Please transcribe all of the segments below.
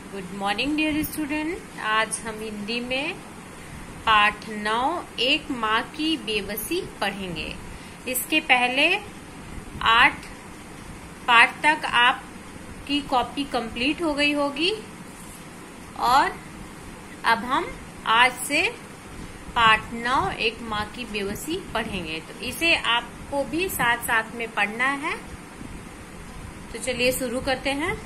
Good morning dear student. आज हम हिंदी में पाठ 9 एक माँ की बेबसी पढ़ेंगे। इसके पहले 8 पाठ तक आपकी कॉपी कंप्लीट हो गई होगी और अब हम आज से पाठ 9 एक माँ की बेबसी पढ़ेंगे। तो इसे आपको भी साथ साथ में पढ़ना है। तो चलिए शुरू करते हैं।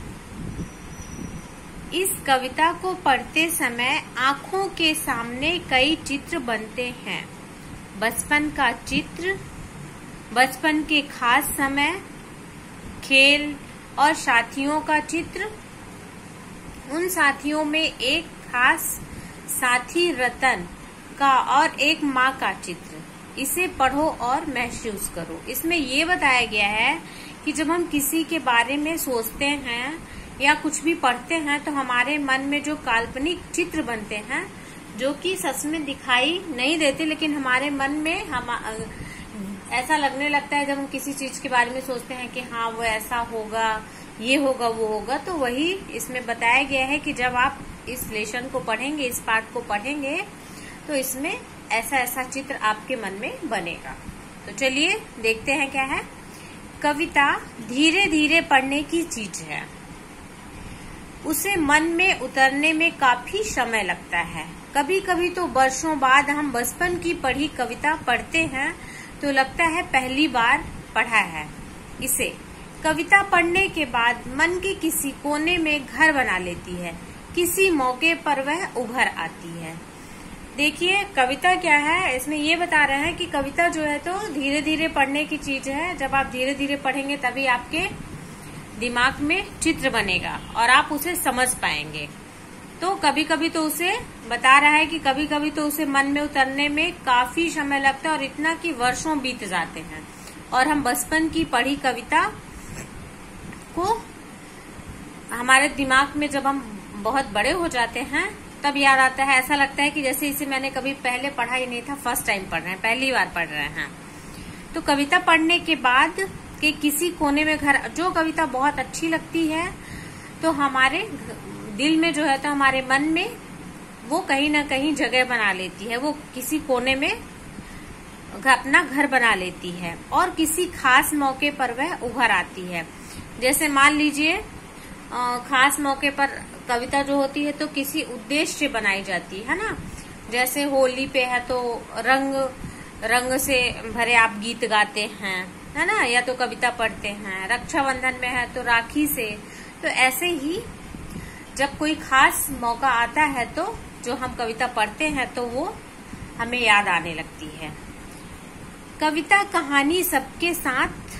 इस कविता को पढ़ते समय आंखों के सामने कई चित्र बनते हैं। बचपन का चित्र, बचपन के खास समय, खेल और साथियों का चित्र। उन साथियों में एक खास साथी रतन का और एक माँ का चित्र। इसे पढ़ो और महसूस करो। इसमें ये बताया गया है कि जब हम किसी के बारे में सोचते हैं या कुछ भी पढ़ते हैं तो हमारे मन में जो काल्पनिक चित्र बनते हैं जो कि सच में दिखाई नहीं देते, लेकिन हमारे मन में हम ऐसा लगने लगता है जब हम किसी चीज के बारे में सोचते हैं कि हाँ वो ऐसा होगा, ये होगा, वो होगा। तो वही इसमें बताया गया है कि जब आप इस लेसन को पढ़ेंगे, इस पाठ को पढ़ेंगे, तो इसमें ऐसा ऐसा चित्र आपके मन में बनेगा। तो चलिए देखते हैं क्या है। कविता धीरे धीरे पढ़ने की चीज है। उसे मन में उतरने में काफी समय लगता है। कभी कभी तो वर्षों बाद हम बचपन की पढ़ी कविता पढ़ते हैं तो लगता है पहली बार पढ़ा है इसे। कविता पढ़ने के बाद मन के किसी कोने में घर बना लेती है। किसी मौके पर वह उभर आती है। देखिए कविता क्या है, इसमें ये बता रहे हैं कि कविता जो है तो धीरे धीरे पढ़ने की चीज है। जब आप धीरे धीरे पढ़ेंगे तभी आपके दिमाग में चित्र बनेगा और आप उसे समझ पाएंगे। तो कभी कभी तो उसे बता रहा है कि कभी कभी तो उसे मन में उतरने में काफी समय लगता है और इतना कि वर्षों बीत जाते हैं। और हम बचपन की पढ़ी कविता को हमारे दिमाग में जब हम बहुत बड़े हो जाते हैं तब याद आता है। ऐसा लगता है कि जैसे इसे मैंने कभी पहले पढ़ा ही नहीं था, फर्स्ट टाइम पढ़ रहे हैं, पहली बार पढ़ रहे हैं। तो कविता पढ़ने के बाद के किसी कोने में घर, जो कविता बहुत अच्छी लगती है तो हमारे दिल में जो है तो हमारे मन में वो कहीं ना कहीं जगह बना लेती है। वो किसी कोने में अपना घर बना लेती है और किसी खास मौके पर वह उभर आती है। जैसे मान लीजिए खास मौके पर कविता जो होती है तो किसी उद्देश्य से बनाई जाती है ना। जैसे होली पे है तो रंग से भरे आप गीत गाते हैं, है ना, या तो कविता पढ़ते हैं। रक्षाबंधन में है तो राखी से। तो ऐसे ही जब कोई खास मौका आता है तो जो हम कविता पढ़ते हैं तो वो हमें याद आने लगती है। कविता कहानी सबके साथ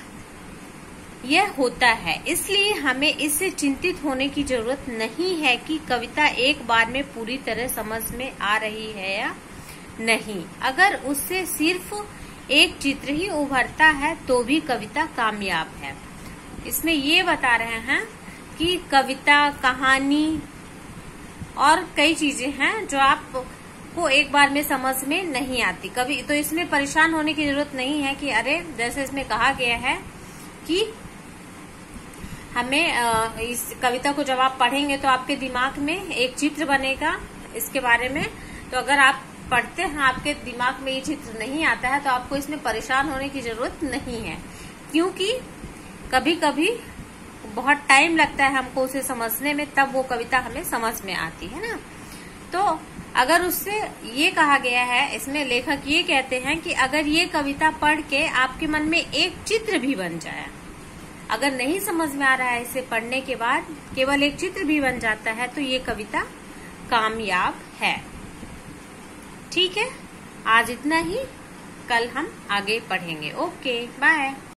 यह होता है, इसलिए हमें इससे चिंतित होने की जरूरत नहीं है कि कविता एक बार में पूरी तरह समझ में आ रही है या नहीं। अगर उससे सिर्फ एक चित्र ही उभरता है तो भी कविता कामयाब है। इसमें ये बता रहे हैं कि कविता, कहानी और कई चीजें हैं जो आपको एक बार में समझ में नहीं आती कभी। तो इसमें परेशान होने की जरूरत नहीं है कि अरे, जैसे इसमें कहा गया है कि हमें इस कविता को जब आप पढ़ेंगे तो आपके दिमाग में एक चित्र बनेगा इसके बारे में। तो अगर आप पढ़ते हैं, आपके दिमाग में ये चित्र नहीं आता है तो आपको इसमें परेशान होने की जरूरत नहीं है, क्योंकि कभी कभी बहुत टाइम लगता है हमको उसे समझने में, तब वो कविता हमें समझ में आती है ना। तो अगर उससे ये कहा गया है, इसमें लेखक ये कहते हैं कि अगर ये कविता पढ़ के आपके मन में एक चित्र भी बन जाए, अगर नहीं समझ में आ रहा है इसे पढ़ने के बाद केवल एक चित्र भी बन जाता है तो ये कविता कामयाब है। ठीक है, आज इतना ही, कल हम आगे पढ़ेंगे। Okay, bye.